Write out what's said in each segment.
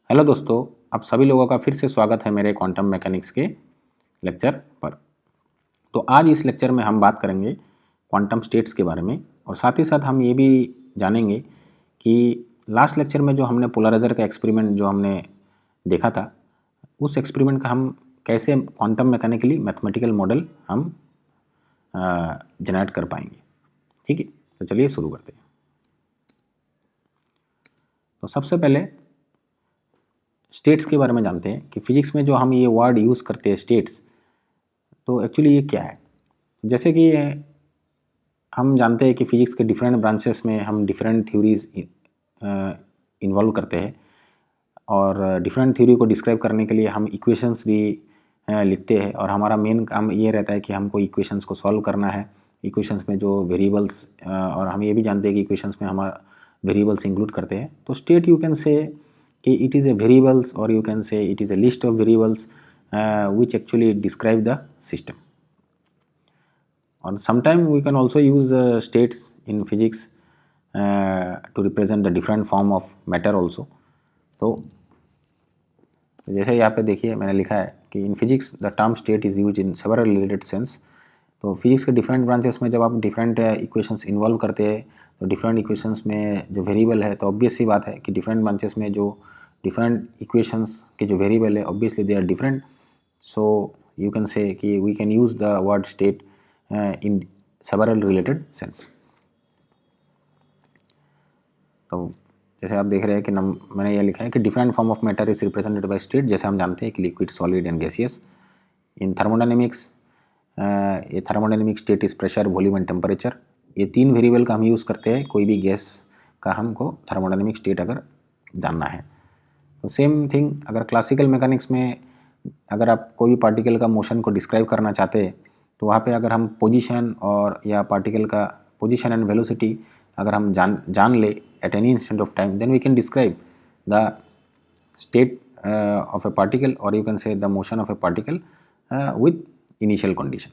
Hello दोस्तों, आप सभी लोगों का फिर से स्वागत है मेरे क्वांटम मैकेनिक्स के लेक्चर पर। तो आज इस लेक्चर में हम बात करेंगे क्वांटम स्टेट्स के बारे में और साथ ही साथ हम ये भी जानेंगे कि लास्ट लेक्चर में जो हमने पोलराइजर का एक्सपेरिमेंट जो हमने देखा था, उस एक्सपेरिमेंट का हम कैसे क्वांटम मैकेनिकली मैथमेटिकल मॉडल हम जनरेट कर पाएंगे। ठीक है, तो चलिए शुरू करते हैं। तो सबसे पहले स्टेट्स के बारे में जानते हैं कि फिजिक्स में जो हम ये वर्ड यूज़ करते हैं स्टेट्स, तो एक्चुअली ये क्या है। जैसे कि हम जानते हैं कि फिजिक्स के डिफरेंट ब्रांचेस में हम डिफरेंट थ्योरीज इन्वॉल्व करते हैं और डिफरेंट थ्योरी को डिस्क्राइब करने के लिए हम इक्वेशंस भी लिखते हैं और हमारा मेन काम ये रहता है कि हमको इक्वेशंस को सॉल्व करना है। इक्वेशंस में जो वेरिएबल्स और हम ये भी जानते हैं कि इक्वेशंस में हमारा वेरिएबल्स इंक्लूड करते हैं। तो स्टेट यू कैन से कि इट इज़ ए वेरिएबल्स और यू कैन से it is a list of variables which actually describe the system. And sometimes we can also use states in physics to represent the different form of matter also. तो जैसे यहाँ पे देखिए मैंने लिखा है कि in physics the term state is use in several related sense. तो फिजिक्स के डिफरेंट ब्रांचेस में जब आप डिफरेंट इक्वेशंस इन्वॉल्व करते हैं तो डिफरेंट इक्वेशंस में जो वेरिएबल है, तो ऑब्वियस सी बात है कि डिफरेंट ब्रांचेस में जो डिफरेंट इक्वेशंस के जो वेरिएबल है obviously they are different. So you can say कि we can use the word state in several related sense. तो जैसे आप देख रहे हैं कि मैंने ये लिखा है कि different form of matter is represented by state. जैसे हम जानते हैं कि liquid, solid and gaseous. In thermodynamics ये thermodynamic state is pressure, volume and temperature. ये तीन वेरिएबल का हम यूज़ करते हैं कोई भी गैस का हमको थर्मोडायनेमिक स्टेट अगर जानना है। तो सेम थिंग अगर क्लासिकल मैकेनिक्स में अगर आप कोई भी पार्टिकल का मोशन को डिस्क्राइब करना चाहते हैं तो वहाँ पे अगर हम पोजीशन और या पार्टिकल का पोजीशन एंड वेलोसिटी अगर हम जान ले at any instant of time, then we can describe the state of a particle और you can say the motion of a particle with initial condition.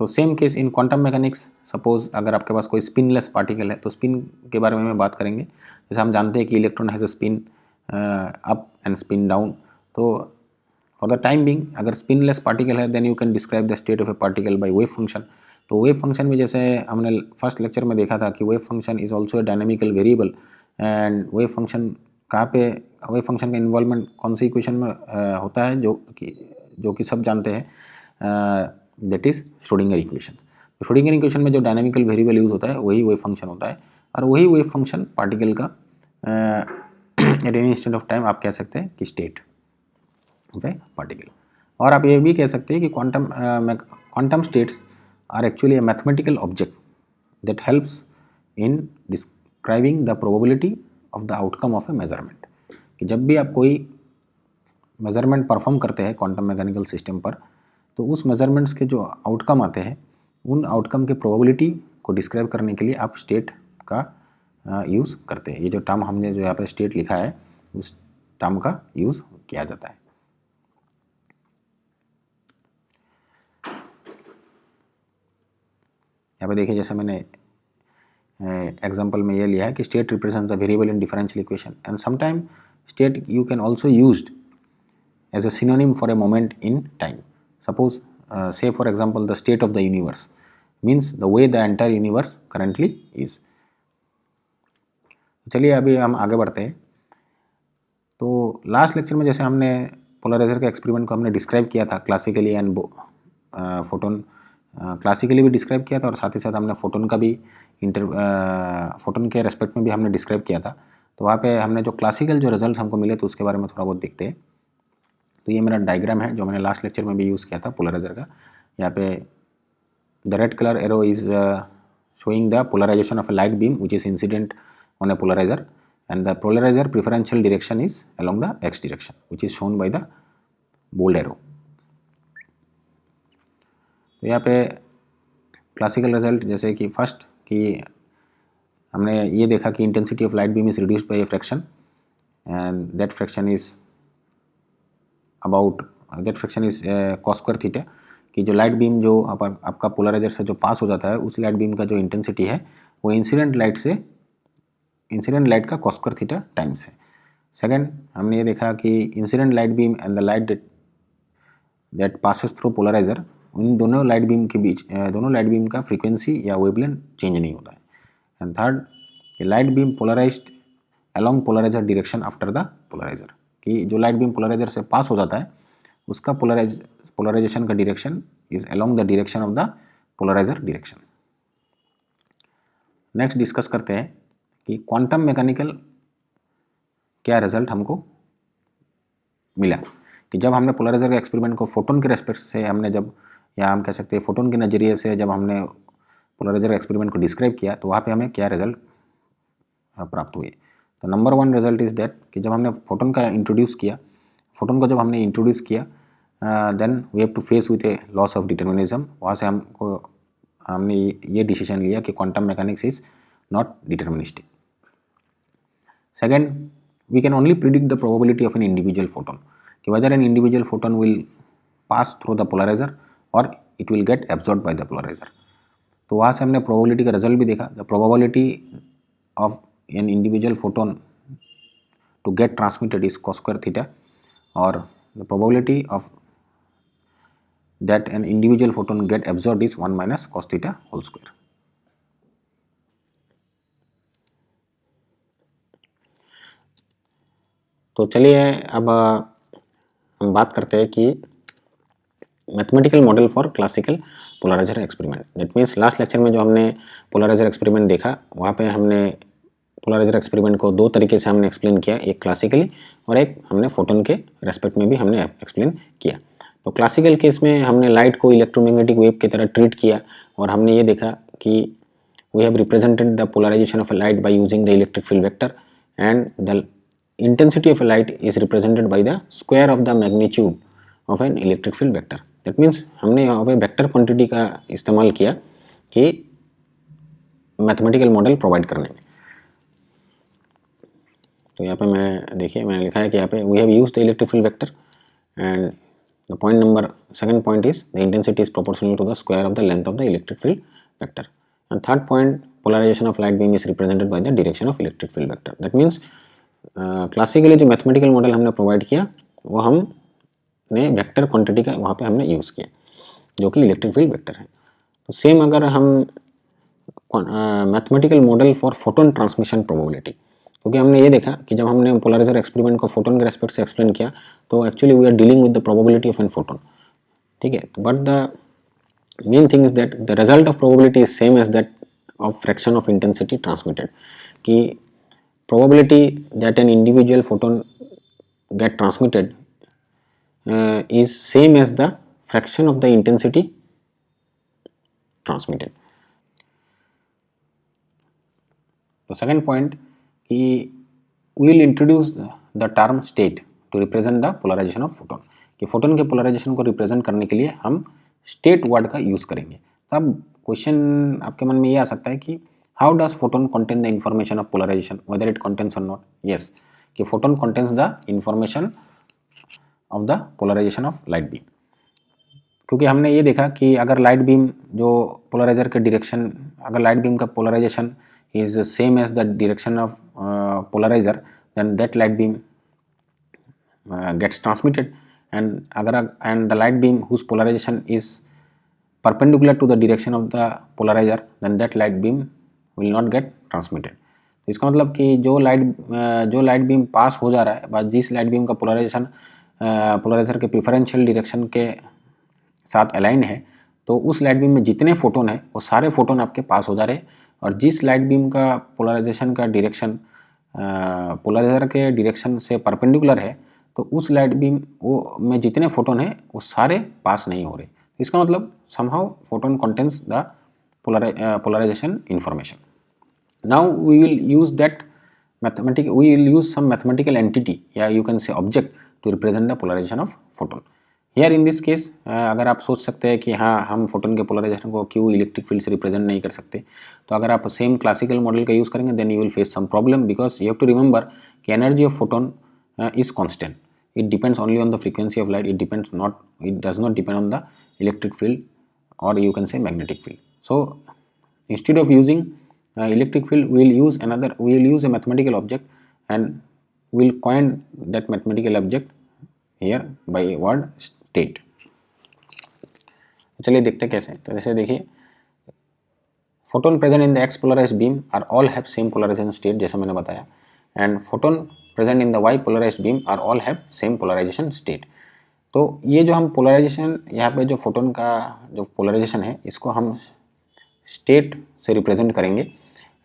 तो same case in quantum mechanics. Suppose अगर आपके पास कोई स्पिनलेस particle है तो spin के बारे में बात करेंगे। जैसे हम जानते हैं कि electron has a spin up and spin down. तो फॉर द टाइम बिंग अगर स्पिनलेस पार्टिकल है then you can describe the state of a particle by wave function. तो वेव फंक्शन में जैसे हमने फर्स्ट लेक्चर में देखा था कि wave function is also a dynamical variable. And wave function कहाँ पे, वेव फंक्शन का इन्वॉल्वमेंट कौन सी इक्वेशन में होता है जो कि सब जानते हैं, दैट इज श्रोडिंगर इक्वेशन। तो श्रोडिंगर इक्वेशन में जो डायनामिकल वेरिएबल यूज होता है वही वेव फंक्शन होता है और वही वेव फंक्शन पार्टिकल का eight any instant of time आप कह सकते हैं कि स्टेट ऑफ ए पार्टिकल। और आप ये भी कह सकते हैं कि quantum states are actually a mathematical object that helps in describing the probability of the outcome of a measurement. कि जब भी आप कोई मेजरमेंट परफॉर्म करते हैं क्वांटम मैकेनिकल सिस्टम पर, तो उस मेजरमेंट्स के जो आउटकम आते हैं उन आउटकम के प्रोबेबिलिटी को डिस्क्राइब करने के लिए आप स्टेट का यूज़ करते हैं। ये जो टर्म हमने जो यहाँ पे स्टेट लिखा है उस टर्म का यूज़ किया जाता है। यहाँ पे देखिए जैसे मैंने एग्जांपल में ये लिया है कि state represent the variable in differential equation and sometime state you can also used as a synonym for a moment in time. Suppose say for example the state of the universe means the way the entire universe currently is। चलिए अभी हम आगे बढ़ते हैं। तो last lecture में जैसे हमने पोलराइजर के एक्सपेरिमेंट को हमने डिस्क्राइब किया था क्लासिकली एंड फोटोन क्लासिकली भी डिस्क्राइब किया था और साथ ही साथ हमने फोटोन का भी फोटोन के रेस्पेक्ट में भी हमने डिस्क्राइब किया था। तो वहाँ पे हमने जो क्लासिकल जो रिजल्ट हमको मिले तो उसके बारे में थोड़ा बहुत देखते हैं। तो ये मेरा डायग्राम है जो मैंने लास्ट लेक्चर में भी यूज़ किया था पोलराइजर का। यहाँ पे the red colour arrow is showing the polarisation of a light beam which is incident on a polarizer and the polarizer preferential direction is along the x direction which is shown by the bold arrow। तो यहाँ पे classical result जैसे कि first कि हमने ये देखा कि intensity of light beam is reduced by a fraction and that fraction is about cos square theta. कि जो लाइट बीम जो आपका पोलराइजर से जो पास हो जाता है उस लाइट बीम का जो इंटेंसिटी है वो इंसिडेंट लाइट से इंसिडेंट लाइट का cos स्क्वायर थीटा टाइम्स है। सेकंड हमने ये देखा कि incident light beam and the light that passes through polarizer, उन दोनों लाइट बीम के बीच दोनों लाइट बीम का फ्रीक्वेंसी या वेवलेंथ चेंज नहीं होता है। And third, light beam polarized along polarizer direction after the polarizer, कि जो लाइट बीम पोलराइजर से पास हो जाता है उसका पोलराइजेशन का direction is along the direction of the polarizer direction. Next discuss करते हैं कि क्वांटम मैकेनिकल क्या रिजल्ट हमको मिला, कि जब हमने पोलराइजर के एक्सपेरिमेंट को फोटोन के रेस्पेक्ट से हमने जब, या हम कह सकते हैं फोटोन के नज़रिए से जब हमने पोलराइजर एक्सपेरिमेंट को डिस्क्राइब किया तो वहाँ पे हमें क्या रिजल्ट प्राप्त हुए। तो नंबर 1 रिजल्ट इज़ दैट कि जब हमने फोटोन का इंट्रोड्यूस किया, फोटोन को जब हमने इंट्रोड्यूस किया then we have to face with a loss of determinism. वहाँ से हमने ये डिसीजन लिया कि quantum mechanics is not deterministic. Second, we can only predict the probability of an individual photon, कि whether an individual photon will pass through the polariser और it will get absorbed by the polariser. तो वहाँ से हमने probability का result भी देखा। The probability of an individual photon to get transmitted is cos square theta, और the probability of that an individual photon get absorbed is 1 minus cos theta whole square। तो चलिए अब हम बात करते हैं कि mathematical model for classical polarizer experiment. That means last lecture में जो हमने पोलराइजर एक्सपेरिमेंट देखा वहाँ पे हमने पोलराइजर एक्सपेरिमेंट को 2 तरीके से हमने एक्सप्लेन किया, एक क्लासिकली और एक हमने फोटोन के रेस्पेक्ट में भी हमने एक्सप्लेन किया। तो क्लासिकल केस में हमने लाइट को इलेक्ट्रोमैग्नेटिक वेव की तरह ट्रीट किया और हमने ये देखा कि we have represented the polarisation of a light by using the electric field vector and the intensity of a light is represented by the square of the magnitude of an electric field vector. That means हमने यहाँ पे vector quantity का इस्तेमाल किया कि mathematical model provide करने में। तो यहाँ पे मैं देखिए मैंने लिखा है कि यहाँ पे we have used the electric field vector and the point number second point is the intensity is proportional to the square of the length of the electric field vector, and third point polarization of light beam is represented by the direction of electric field vector। that means classically जो mathematical model हमने provide किया वो हमने vector quantity का वहाँ पे हमने use किया जो कि electric field vector है। तो same अगर हम mathematical model for photon transmission probability, क्योंकि हमने ये देखा कि जब हमने पोलराइजर एक्सपेरिमेंट को फोटोन के रेस्पेक्ट से एक्सप्लेन किया तो actually we are dealing with the probability of an photon, ठीक है। But the main thing is that the result of probability is same as that of fraction of intensity transmitted, कि probability that an individual photon get transmitted is same as the fraction of the intensity transmitted. तो second point कि we will introduce the term state to represent the polarization of photon, कि photon के polarisation को represent करने के लिए हम state word का यूज़ करेंगे। तब क्वेश्चन आपके मन में ये आ सकता है कि how does photon contain the information of polarization whether it contains और नॉट। यस, कि photon contains the information of the polarisation of light beam, क्योंकि हमने ये देखा कि अगर लाइट बीम जो पोलराइजर के डायरेक्शन, अगर लाइट बीम का polarization is same as the direction of polarizer, then that light beam gets transmitted, and the light beam whose polarization is perpendicular to the direction of the polarizer, then that light beam will not get transmitted। इसका मतलब कि जो light beam पास हो जा रहा है बस जिस लाइट बीम का पोलराइजेशन पोलराइजर के प्रिफरेंशियल डायरेक्शन के साथ अलाइन है, तो उस लाइट बीम में जितने फोटोन है वो सारे फोटोन आपके पास हो जा रहे हैं, और जिस लाइट बीम का पोलराइजेशन का डायरेक्शन पोलराइजर के डायरेक्शन से परपेंडिकुलर है तो उस लाइट बीम वो में जितने फोटोन हैं वो सारे पास नहीं हो रहे। इसका मतलब somehow photon contains the polarisation information. Now we will use that we will use some mathematical entity या you can say object to represent the polarisation of photon. Here in this case अगर आप सोच सकते हैं कि हाँ हम photon के पोलराइजेशन को क्यों इलेक्ट्रिक फील्ड से रिप्रेजेंट नहीं कर सकते, तो अगर आप सेम क्लासिकल मॉडल का यूज़ करेंगे then you will face some problem, because you have to remember कि energy of photon is constant, it depends only on the frequency of light, it does not depend on the electric field और you can say magnetic field. So instead of using electric field, we will use a mathematical object and we will coin that mathematical object here by word state. चलिए देखते हैं कैसे. तो जैसे देखिए, photon present in the X polarized beam are all have same polarization state, जैसा मैंने बताया, and photon present in the Y polarized beam are all have same polarization state. तो ये जो हम पोलराइजेशन यहाँ पे जो फोटोन का जो पोलराइजेशन है इसको हम स्टेट से रिप्रेजेंट करेंगे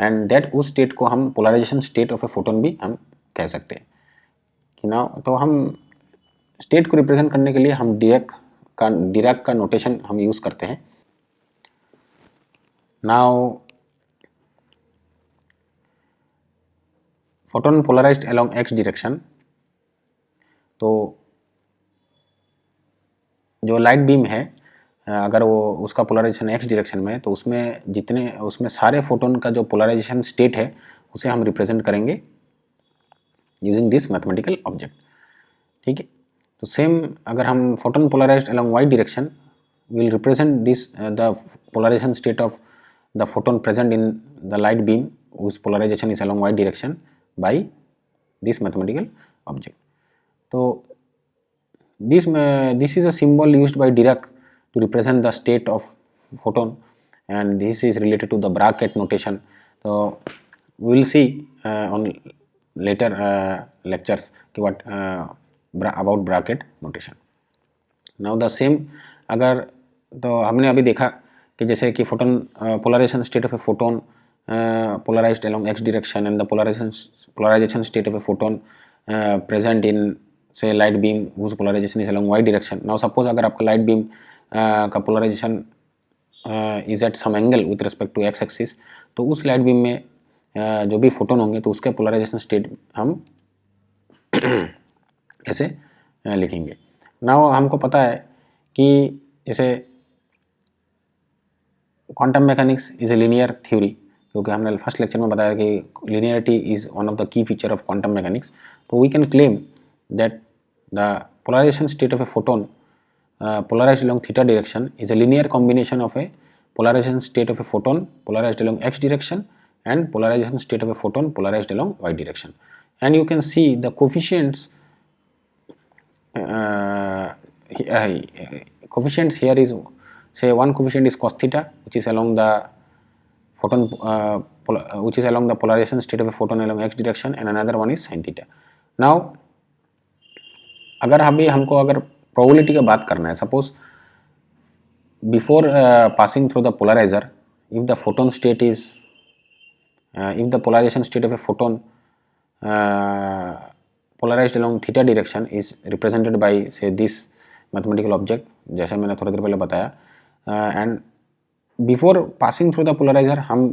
एंड दैट उस स्टेट को हम polarization state of a photon भी हम कह सकते हैं कि ना. तो हम स्टेट को रिप्रेजेंट करने के लिए हम डिराक का नोटेशन हम यूज़ करते हैं. Now photon polarized along X direction, तो जो लाइट बीम है अगर वो उसका पोलराइजेशन एक्स डायरेक्शन में है तो उसमें सारे फोटोन का जो पोलराइजेशन स्टेट है उसे हम रिप्रेजेंट करेंगे यूजिंग दिस मैथमेटिकल ऑब्जेक्ट. ठीक है. तो सेम अगर हम photon polarized along Y direction will represent this the polarisation state of the photon present in the light beam whose polarization is along y direction by this mathematical object. तो this is a symbol used by Dirac to represent the state of photon, and this is related to the bracket notation. So we will see on later lectures what about bracket notation. Now the same, अगर तो हमने अभी देखा कि जैसे कि photon polarization state of a photon polarized along x direction and the polarization state of a photon present in say light beam whose polarization is along y direction. Now suppose अगर आपका light beam का polarization is at some angle with respect to x axis, तो उस light beam में जो भी photon होंगे तो उसके polarization state हम ऐसे लिखेंगे. Now हमको पता है कि जैसे quantum mechanics is a linear theory, क्योंकि हमने फर्स्ट लेक्चर में बताया कि linearity is one of the key feature of quantum mechanics. तो we can claim that the polarisation state of a photon polarized along theta direction is a linear combination of a polarization state of a photon polarized along x direction and polarization state of a photon polarized along y direction. And you can see the coefficients coefficients here is, say one coefficient is cos theta which is along the photon which is along the polarization state of a photon along x direction, and another one is sin theta. Now अगर हमको अगर probability का बात करना है, suppose before passing through the polarizer if the photon state is if the polarization state of a photon polarized along theta direction is represented by say this mathematical object, जैसे मैंने थोड़ी देर पहले बताया, and before passing through the polarizer हम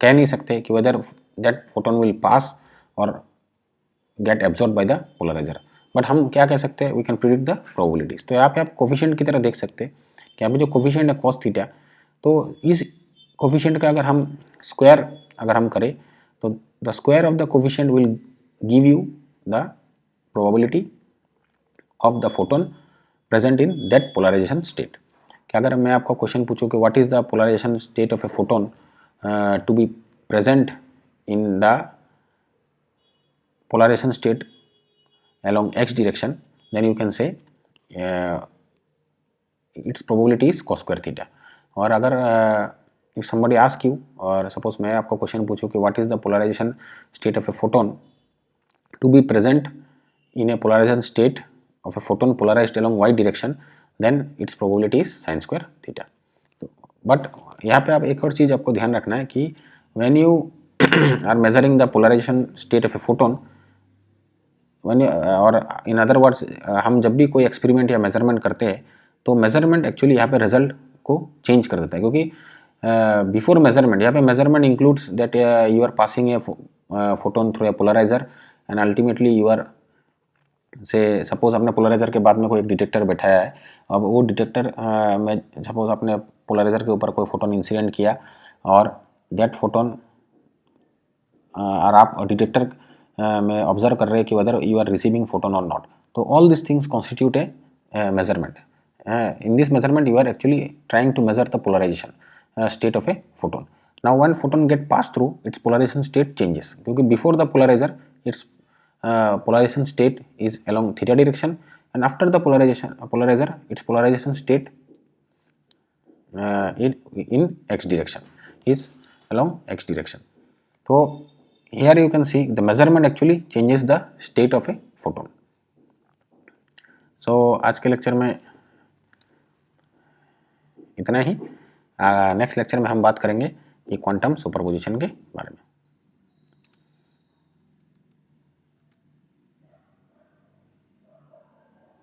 कह नहीं सकते कि whether that photon will pass or get absorbed by the polarizer, but हम क्या कह सकते हैं, we can predict the probabilities. तो यहाँ पे आप कोफिशिएंट की तरह देख सकते हैं कि यहाँ पे जो कोफिशिएंट है cos थीटा, तो इस कोफिशिएंट का अगर हम स्क्वायर अगर हम करें तो the square of the coefficient will give you the probability of the photon present in that polarization state. कि अगर मैं आपको क्वेश्चन पूछूं कि what is the polarisation state of a photon to be present in the polarisation state along x direction, then you can say its probability is cos square theta. और अगर if somebody ask you, और suppose मैं आपको question पूछूं कि what is the polarization state of a photon to be present in a polarization state of a photon polarized along y direction, then its probability is sin square theta. But यहाँ पे आप एक और चीज़ आपको ध्यान रखना है कि when you are measuring the polarization state of a photon, और इन अदर वर्ड्स हम जब भी कोई एक्सपेरिमेंट या मेजरमेंट करते हैं तो मेजरमेंट एक्चुअली यहाँ पे रिजल्ट को चेंज कर देता है, क्योंकि बिफोर मेजरमेंट यहाँ पे measurement includes that you are passing a photon through a polarizer and ultimately you are say suppose अपने पोलराइजर के बाद में कोई एक डिटेक्टर बैठाया है, अब वो डिटेक्टर में सपोज अपने पोलराइजर के ऊपर कोई फोटोन इंसिडेंट किया और दैट फोटोन और आप डिटेक्टर में ऑब्जर्व कर रहे हैं कि whether you are receiving photon और नॉट. तो all this things constitute a measurement. In this measurement you are actually trying to measure the polarisation state of a photon. Now when photon get pass through its polarisation state changes, क्योंकि before the polariser its polarisation state is along theta direction and after the polariser its polarisation state in x direction, is along x direction. So here you can see the measurement actually changes the state of a photon. So आज के lecture में इतना ही. Next lecture में हम बात करेंगे कि quantum superposition के बारे में.